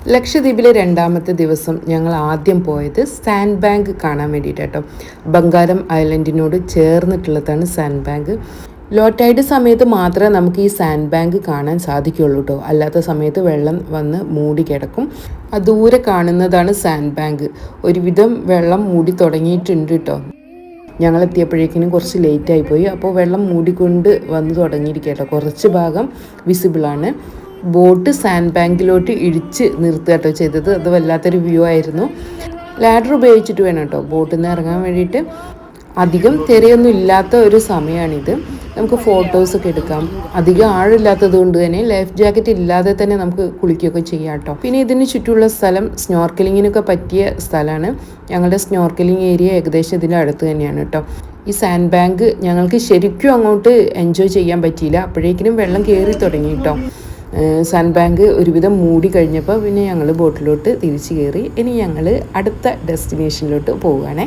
ലക്ഷദ്വീപിലെ രണ്ടാമത്തെ ദിവസം ഞങ്ങൾ ആദ്യം പോയത് സാൻഡ് ബാങ്ക് കാണാൻ വേണ്ടിയിട്ടാട്ടോ. ബംഗാരം ഐലൻഡിനോട് ചേർന്നിട്ടുള്ളതാണ് സാൻഡ് ബാങ്ക്. ലോ ടൈഡ് സമയത്ത് മാത്രമേ നമുക്ക് ഈ സാൻഡ് ബാങ്ക് കാണാൻ സാധിക്കുകയുള്ളൂ കേട്ടോ. അല്ലാത്ത സമയത്ത് വെള്ളം വന്ന് മൂടി കിടക്കും. ദൂരെ കാണുന്നതാണ് സാൻഡ് ബാങ്ക്. ഒരുവിധം വെള്ളം മൂടി തുടങ്ങിയിട്ടുണ്ട് കേട്ടോ. ഞങ്ങളെത്തിയപ്പോഴേക്കിനും കുറച്ച് ലേറ്റായി പോയി. അപ്പോൾ വെള്ളം മൂടിക്കൊണ്ട് വന്ന് തുടങ്ങിയിരിക്കുക കേട്ടോ. കുറച്ച് ഭാഗം വിസിബിളാണ്. ബോട്ട് സാൻഡ് ബാങ്കിലോട്ട് ഇടിച്ച് നിർത്തുക കേട്ടോ ചെയ്തത്. അത് വല്ലാത്തൊരു വ്യൂ ആയിരുന്നു. ലാഡർ ഉപയോഗിച്ചിട്ട് വേണം കേട്ടോ ബോട്ടിൽ നിന്ന് ഇറങ്ങാൻ വേണ്ടിയിട്ട്. അധികം തിരയൊന്നും ഇല്ലാത്ത ഒരു സമയമാണിത്. നമുക്ക് ഫോട്ടോസൊക്കെ എടുക്കാം. അധികം ആഴില്ലാത്തത് കൊണ്ട് തന്നെ ലൈഫ് ജാക്കറ്റ് ഇല്ലാതെ തന്നെ നമുക്ക് കുളിക്കുകയൊക്കെ ചെയ്യാം കേട്ടോ. പിന്നെ ഇതിന് ചുറ്റുമുള്ള സ്ഥലം സ്നോർക്കലിങ്ങിനൊക്കെ പറ്റിയ സ്ഥലമാണ്. ഞങ്ങളുടെ സ്നോർക്കലിംഗ് ഏരിയ ഏകദേശം ഇതിൻ്റെ അടുത്ത് തന്നെയാണ് കേട്ടോ. ഈ സാൻഡ് ബാങ്ക് ഞങ്ങൾക്ക് ശരിക്കും അങ്ങോട്ട് എൻജോയ് ചെയ്യാൻ പറ്റിയില്ല. അപ്പോഴേക്കിനും വെള്ളം കയറി തുടങ്ങി കേട്ടോ. സാൻഡ് ബാങ്ക് ഒരുവിധം മൂടി കഴിഞ്ഞപ്പോൾ പിന്നെ ഞങ്ങൾ ബോട്ടിലോട്ട് തിരിച്ച് കയറി. ഇനി ഞങ്ങൾ അടുത്ത ഡെസ്റ്റിനേഷനിലോട്ട് പോവുകയാണേ.